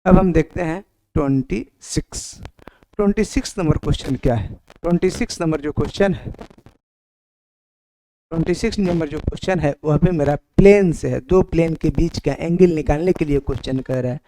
अब हम देखते हैं 26 नंबर क्वेश्चन क्या है। 26 नंबर जो क्वेश्चन है 26 नंबर जो क्वेश्चन है वह भी मेरा प्लेन से है, दो प्लेन के बीच का एंगल निकालने के लिए क्वेश्चन कह रहा है।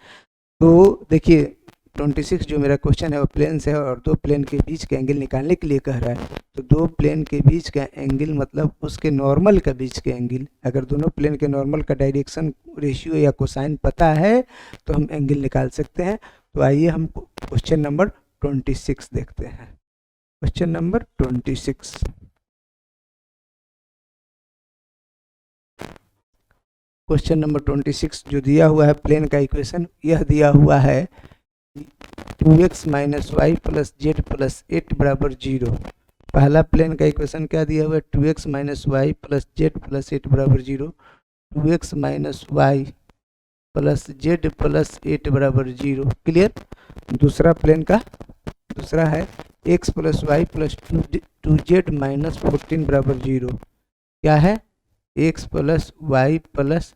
तो देखिए 26 जो मेरा क्वेश्चन है वो प्लेन से है और दो प्लेन के बीच का एंगल निकालने के लिए कह रहा है। तो दो प्लेन के बीच का एंगल मतलब उसके नॉर्मल का बीच के एंगल, अगर दोनों प्लेन के नॉर्मल का डायरेक्शन रेशियो या कोसाइन पता है तो हम एंगल निकाल सकते हैं। तो आइए हम क्वेश्चन नंबर 26 देखते हैं। Question number 26। क्वेश्चन नंबर 26 जो दिया हुआ है प्लेन का इक्वेशन, यह दिया हुआ है 2x minus y plus z plus 8 बराबर 0। पहला प्लेन का इक्वेशन क्या दिया हुआ है, 2x minus y plus z plus 8 बराबर 0। 2x minus y plus z plus 8 बराबर 0। क्लियर। दूसरा प्लेन का दूसरा है x plus y plus 2z minus 14 बराबर 0। क्या है, x plus y plus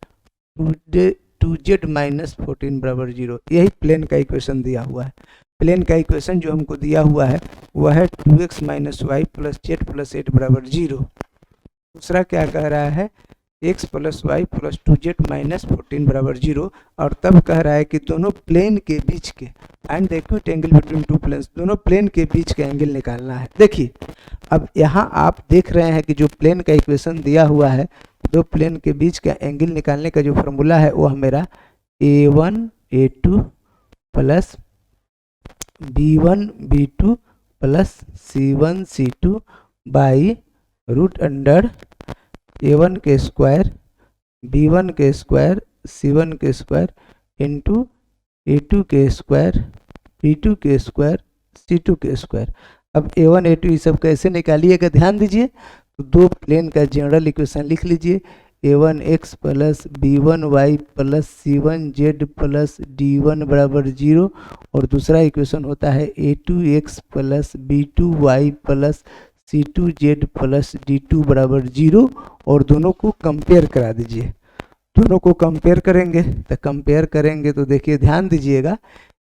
2z minus 14 बराबर 0। यही प्लेन का इक्वेशन दिया हुआ है। प्लेन का इक्वेशन जो हमको दिया हुआ है वह है 2x minus y plus z plus 8 बराबर 0। दूसरा क्या कह रहा है, x plus y plus 2z minus 14 बराबर 0। और तब कह रहा है कि दोनों प्लेन के बीच के and the acute angle between two planes, दोनों प्लेन के बीच का एंगल निकालना है। देखिए अब यहाँ आप देख रहे हैं कि जो प्लेन का इक्वेशन दिया हुआ है, दो प्लेन के बीच का एंगल निकालने का जो फॉर्मूला है वह मेरा a1 a2 plus b1 b2 plus c1 c2 by root under a1 के स्क्वायर b1 के स्क्वायर c1 के स्क्वायर इंटू a2 के स्क्वायर b2 के स्क्वायर c2 के स्क्वायर। अब a1 a2 ये सब कैसे निकालिएगा ध्यान दीजिए। तो दो प्लेन का जनरल इक्वेशन लिख लीजिए, a1x plus b1y plus c1z plus d1 बराबर 0। और दूसरा इक्वेशन होता है a2x plus b2y plus c2z plus d2 बराबर 0। और दोनों को कंपेयर करा दीजिए। दोनों को कंपेयर करेंगे तो तो देखिए ध्यान दीजिएगा,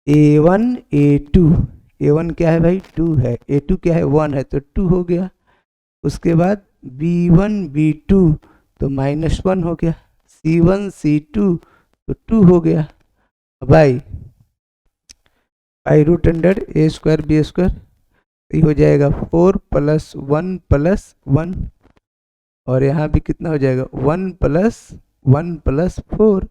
a1 a2, a1 क्या है भाई 2 है, a2 क्या है 1 है तो 2 हो गया। उसके बाद b1 b2 तो -1 हो गया, c1 c2 तो 2 हो गया by root under a square b square, ये हो जाएगा 4 प्लस 1 प्लस 1। और यहाँ भी कितना हो जाएगा 1 प्लस 4।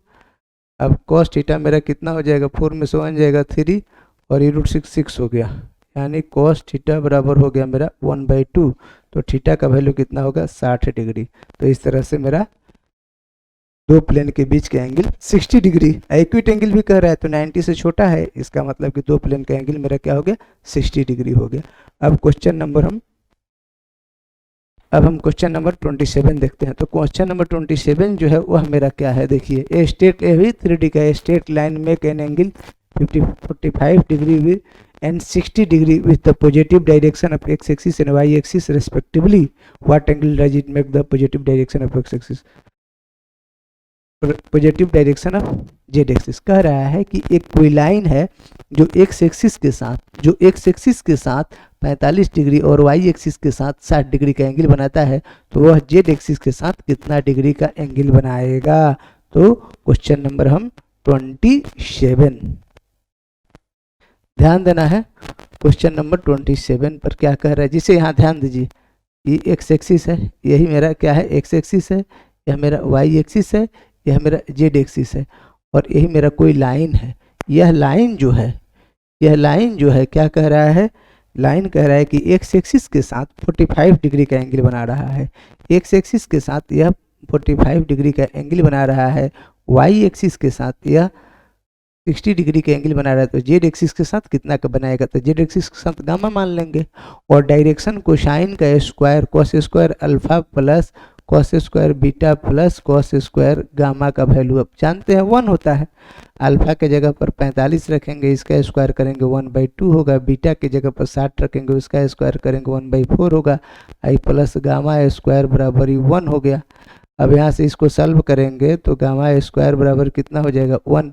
अब cos थीटा मेरा कितना हो जाएगा, 4 में से 1 जाएगा 3 और ये रूट 6 हो गया, यानी cos थीटा बराबर हो गया मेरा 1/2। तो थीटा का वैल्यू कितना होगा 60 डिग्री। तो इस तरह से मेरा दो प्लेन के बीच का एंगल 60 डिग्री। एक्यूट एंगल भी कह रहा है तो 90 से छोटा है, इसका मतलब कि दो प्लेन का एंगल मेरा क्या हो गया 60 डिग्री हो गया। अब क्वेश्चन नंबर 27 देखते हैं। तो क्वेश्चन नंबर 27 जो है वह मेरा क्या है, देखिए ए भी 3D का straight line make an angle 45 degree with and 60 degree with the positive direction of x axis and y axis respectively. What angle does it make the positive direction of x axis? Positive direction of Z axis. कह रहा है कि एक कोई line है जो x axis के साथ 45 डिग्री और वाई एक्सिस के साथ 60 डिग्री का एंगल बनाता है, तो वह जेड एक्सिस के साथ कितना डिग्री का एंगल बनाएगा। तो क्वेश्चन नंबर हम 27 ध्यान देना है। क्वेश्चन नंबर 27 पर क्या कह रहा है, जिसे यहाँ ध्यान दीजिए, ये एक्स एक्सिस है, यही मेरा क्या है एक्स एक्सिस है, यह मेरा वाई एक्सिस है, यह मेरा जेड एक्सिस है और यही मेरा कोई लाइन है। यह लाइन जो है क्या कह रहा है, लाइन कह रहा है कि एक्स एक्सिस के साथ 45 डिग्री का एंगल बना रहा है। एक्स एक्सिस के साथ यह 45 डिग्री का एंगल बना रहा है, वाई एक्सिस के साथ यह 60 डिग्री का एंगल बना रहा है। तो जेड एक्सिस के साथ कितना का बनाएगा, तो जेड एक्सिस के साथ गामा मान लेंगे। और डायरेक्शन कोसाइन का square cos square alpha plus cos square beta plus cos square gamma का वैल्यू अब जानते हैं 1 होता है। अल्फा के जगह पर 45 रखेंगे, इसका स्क्वायर करेंगे 1/2 होगा। बीटा की जगह पर 60 रखेंगे, उसका स्क्वायर करेंगे 1/4 होगा। आई प्लस गामा स्क्वायर बराबर 1 हो गया। अब यहाँ से इसको सॉल्व करेंगे तो गामा स्क्वायर बराबर कितना हो जाएगा 1।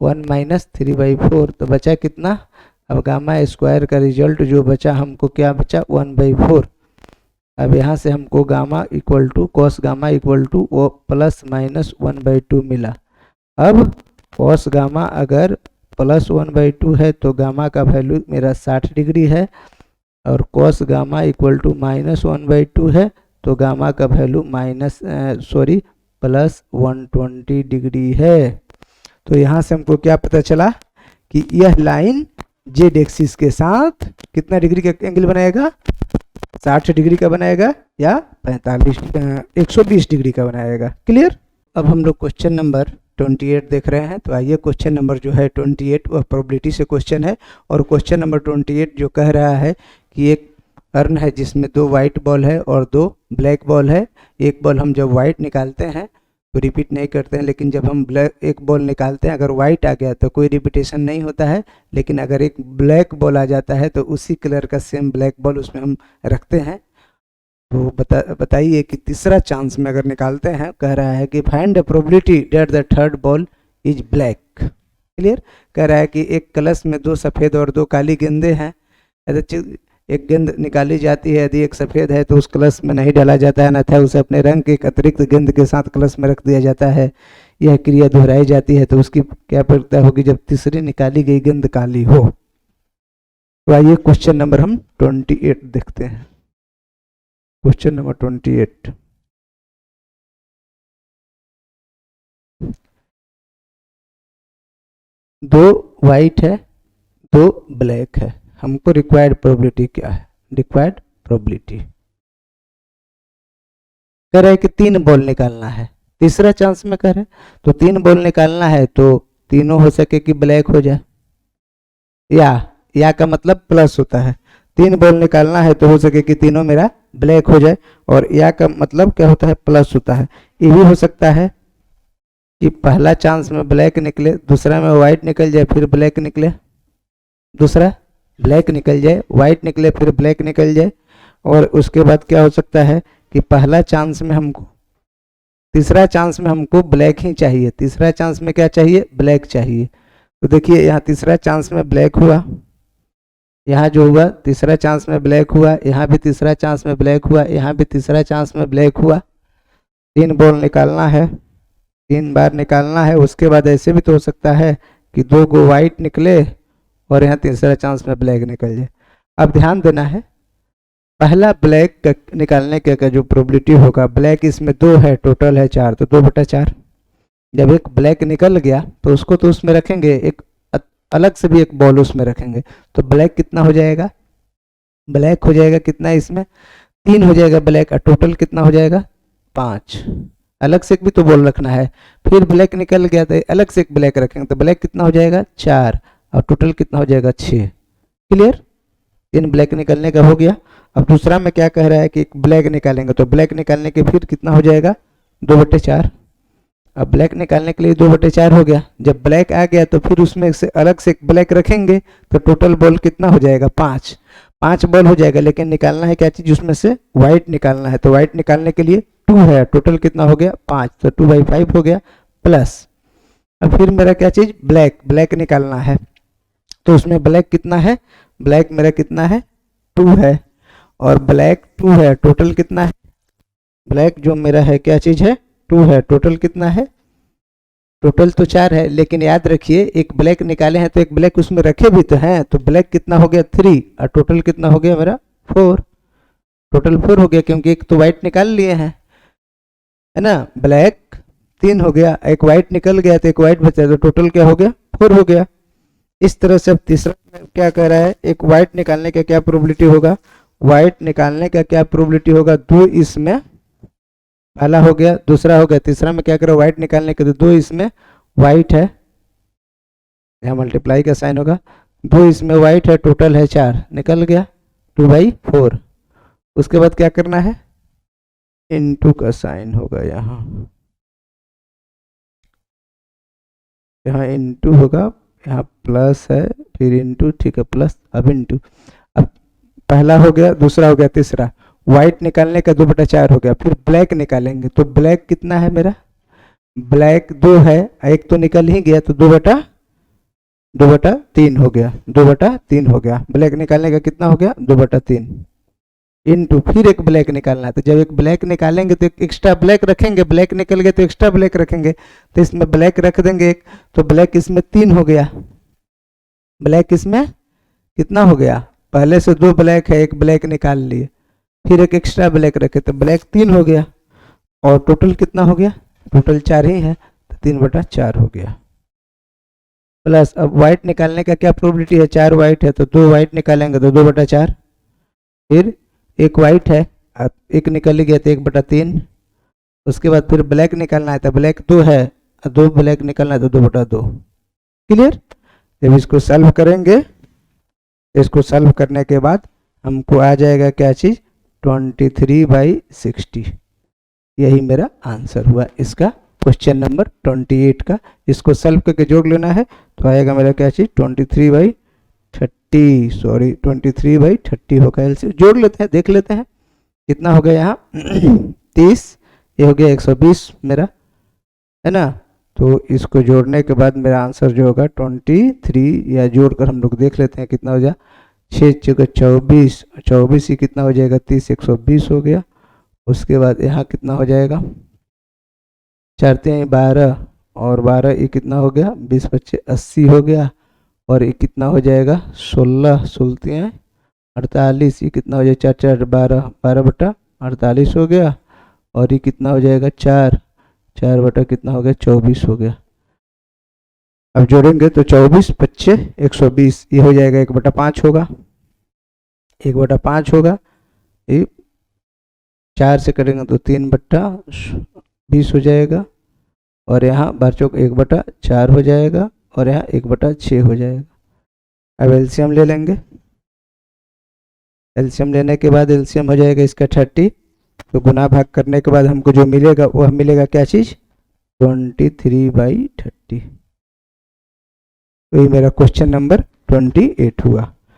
1 माइनस 3/4, तो बचा कितना? अब गामा स्क्वायर का रिजल्ट जो बचा हमको क्या बचा? 1/4। अब यहाँ से हमको gamma equal to cos gamma equal to वो प्लस माइनस 1/2 मिला। अब कॉस गामा अगर प्लस 1/2 है तो गामा का वैल्यू मेरा 60 डिग्री है, और cos gamma equal to minus 1/2 है तो गामा का वैल्यू प्लस 120 डिग्री है। तो यहाँ से हमको क्या पता चला कि यह लाइन जेड एक्सिस के साथ कितना डिग्री का एंगल बनाएगा? 60 डिग्री का बनाएगा या 120 डिग्री का बनाएगा। क्लियर? अब हम लोग क्वेश्चन नंबर 28 देख रहे हैं। तो आइए क्वेश्चन नंबर जो है 28 वह प्रोबेबिलिटी से क्वेश्चन है, और क्वेश्चन नंबर 28 जो कह रहा है कि एक अर्न है जिसमें 2 वाइट बॉल है और 2 ब्लैक बॉल है। एक बॉल हम जब वाइट निकालते हैं तो रिपीट नहीं करते हैं, लेकिन जब हम एक बॉल निकालते हैं अगर वाइट आ गया तो कोई रिपीटेशन नहीं होता है, लेकिन अगर एक ब्लैक बॉल आ जाता है तो उसी कलर का सेम ब्लैक बॉल उसमें हम रखते हैं। तो बताइए कि तीसरा चांस में अगर निकालते हैं, कह रहा है कि find the probability that the third ball is black. Clear? कह रहा है कि एक कलश में 2 सफ़ेद और 2 काली गेंदें हैं। एक गेंद निकाली जाती है, यदि एक सफ़ेद है तो उस कलश में नहीं डाला जाता है, अन्यथा उसे अपने रंग के एक अतिरिक्त गेंद के साथ कलश में रख दिया जाता है। यह क्रिया दोहराई जाती है तो उसकी क्या प्रक्रिया होगी जब तीसरी निकाली गई गेंद काली हो। तो आइए क्वेश्चन नंबर हम 28 देखते हैं। क्वेश्चन नंबर 28, दो वाइट है 2 ब्लैक है, हमको रिक्वायर्ड प्रोबेबिलिटी क्या है? रिक्वायर्ड प्रोबेबिलिटी कह रहे हैं कि 3 बॉल निकालना है, तीसरा चांस में कह रहे हैं। तो 3 बॉल निकालना है तो तीनों हो सके कि ब्लैक हो जाए, या का मतलब प्लस होता है। 3 बॉल निकालना है तो हो सके कि तीनों मेरा ब्लैक हो जाए, और या का मतलब क्या होता है? प्लस होता है। ये भी हो सकता है कि पहला चांस में ब्लैक निकले, दूसरा में वाइट निकल जाए फिर ब्लैक निकले, दूसरा ब्लैक निकल जाए, वाइट निकले फिर ब्लैक निकल जाए, और उसके बाद क्या हो सकता है कि पहला चांस में हमको, तीसरा चांस में हमको ब्लैक ही चाहिए, तीसरा चांस में क्या चाहिए? ब्लैक चाहिए। तो देखिए यहाँ तीसरा चांस में ब्लैक हुआ, यहाँ जो हुआ तीसरा चांस में ब्लैक हुआ, यहाँ भी तीसरा चांस में ब्लैक हुआ, यहाँ भी तीसरा चांस में ब्लैक हुआ। 3 बॉल निकालना है, 3 बार निकालना है। उसके बाद ऐसे भी तो हो सकता है कि 2 गो वाइट निकले और यहाँ तीसरा चांस में ब्लैक निकल जाए। अब ध्यान देना है, पहला ब्लैक का निकालने का जो प्रोबेबिलिटी होगा, ब्लैक इसमें 2 है, टोटल है 4, तो 2/4। जब एक ब्लैक निकल गया तो उसको तो उसमें रखेंगे, एक अलग से भी एक बॉल उसमें रखेंगे, तो ब्लैक कितना हो जाएगा? ब्लैक हो जाएगा कितना? इसमें 3 हो जाएगा ब्लैक, और टोटल कितना हो जाएगा? 5। अलग से एक भी तो बॉल रखना है। फिर ब्लैक निकल गया तो अलग से एक ब्लैक रखेंगे, तो ब्लैक कितना हो जाएगा? 4, और टोटल कितना हो जाएगा? 6। क्लियर? 3 ब्लैक निकलने का हो गया। अब दूसरा में क्या कह रहा है कि एक ब्लैक निकालेंगे, तो ब्लैक निकालने के फिर कितना हो जाएगा? 2/4। अब ब्लैक निकालने के लिए 2/4 हो गया। जब ब्लैक आ गया तो फिर उसमें से अलग से एक ब्लैक रखेंगे, तो टोटल बॉल कितना हो जाएगा? 5 बॉल हो जाएगा। लेकिन निकालना है क्या चीज़? उसमें से वाइट निकालना है, तो वाइट निकालने के लिए 2 है, टोटल कितना हो गया? 5, तो 2/5 हो गया प्लस। अब फिर मेरा क्या चीज़? ब्लैक निकालना है, तो उसमें ब्लैक कितना है? ब्लैक मेरा कितना है? 2 है, और ब्लैक 2 है, टोटल कितना है? ब्लैक जो मेरा है क्या चीज़ है? 2 है, टोटल कितना है? टोटल तो 4 है, लेकिन याद रखिए एक ब्लैक निकाले हैं तो एक ब्लैक उसमें रखे भी तो हैं, तो ब्लैक कितना हो गया? 3, और टोटल कितना हो गया मेरा? 4। टोटल 4 हो गया, क्योंकि एक तो वाइट निकाल लिए हैं, है ना। ब्लैक 3 हो गया, एक वाइट निकल गया तो एक वाइट बचा, तो टोटल क्या हो गया? 4 हो गया। इस तरह से अब तीसरा में क्या कह रहा है? एक वाइट निकालने का क्या प्रोबेबिलिटी होगा? वाइट निकालने का क्या प्रोबेबिलिटी होगा? 2 इसमें, पहला हो गया, दूसरा हो गया, तीसरा में क्या करो? वाइट निकालने के, तो 2 इसमें वाइट है, यहाँ मल्टीप्लाई का साइन होगा, 2 इसमें वाइट है, टोटल है 4, निकल गया 2/4। उसके बाद क्या करना है? इनटू का साइन होगा, यहाँ इनटू होगा, यहाँ प्लस है, फिर इनटू, ठीक है, प्लस, अब इनटू। अब पहला हो गया, दूसरा हो गया, तीसरा वाइट निकालने का 2/4 हो गया। फिर ब्लैक निकालेंगे, तो ब्लैक कितना है मेरा? ब्लैक 2 है, एक तो निकल ही गया तो 2/3 हो गया, 2/3 हो गया। ब्लैक निकालने का कितना हो गया 2/3 इनटू फिर एक ब्लैक निकालना है। तो जब एक ब्लैक निकालेंगे तो एक एक्स्ट्रा ब्लैक रखेंगे, ब्लैक निकल गए तो एक्स्ट्रा ब्लैक रखेंगे, तो इसमें ब्लैक रख देंगे एक, तो ब्लैक इसमें 3 हो गया। ब्लैक इसमें कितना हो गया, पहले से 2 ब्लैक है, एक ब्लैक निकाल लिए, फिर एक एक्स्ट्रा ब्लैक रखे तो ब्लैक 3 हो गया, और टोटल कितना हो गया, टोटल 4 ही है, तो 3/4 हो गया। प्लस अब वाइट निकालने का क्या प्रोबेबिलिटी है, 4 वाइट है तो 2 वाइट निकालेंगे तो 2/4, फिर एक वाइट है, एक निकल गया तो 1/3, उसके बाद फिर ब्लैक निकालना है तो ब्लैक 2 है, 2 ब्लैक निकालना है तो 2/2। क्लियर। जब इसको सॉल्व करेंगे, इसको सॉल्व करने के बाद हमको आ जाएगा क्या चीज़ 23/60। यही मेरा आंसर हुआ इसका क्वेश्चन नंबर 28 का। इसको सॉल्व करके जोड़ लेना है तो आएगा मेरा क्या चीज़ 23/30 होगा। एलसीएम जोड़ लेते हैं, देख लेते हैं कितना हो गया यहाँ 30, ये हो गया 120 मेरा, है ना। तो इसको जोड़ने के बाद मेरा आंसर जो होगा 23, या जोड़कर हम लोग देख लेते हैं कितना हो जाए, 6 × 24, 24 ही कितना हो जाएगा 30, 120 हो गया। उसके बाद यहाँ कितना हो जाएगा 4 × 12, और 12 ये कितना हो गया 20 × 25 80 हो गया, और ये कितना हो जाएगा 16 16 48, ये कितना हो जाएगा 4 × 4 12, 12/48 हो गया, और ये कितना हो जाएगा 4 कितना हो गया 24 हो गया। अब जोड़ेंगे तो 24 × 25 120, ये हो जाएगा 1/5 होगा, 1/5 होगा, ये 4 से करेंगे तो 3/20 हो जाएगा, और यहाँ 1/4 हो जाएगा, और यहाँ 1/6 हो जाएगा। अब एलसीएम ले लेंगे, एलसीएम लेने के बाद एलसीएम हो जाएगा इसका 30, तो गुना भाग करने के बाद हमको जो मिलेगा वह मिलेगा क्या चीज़ 23/30। तो ये मेरा क्वेश्चन नंबर 28 हुआ।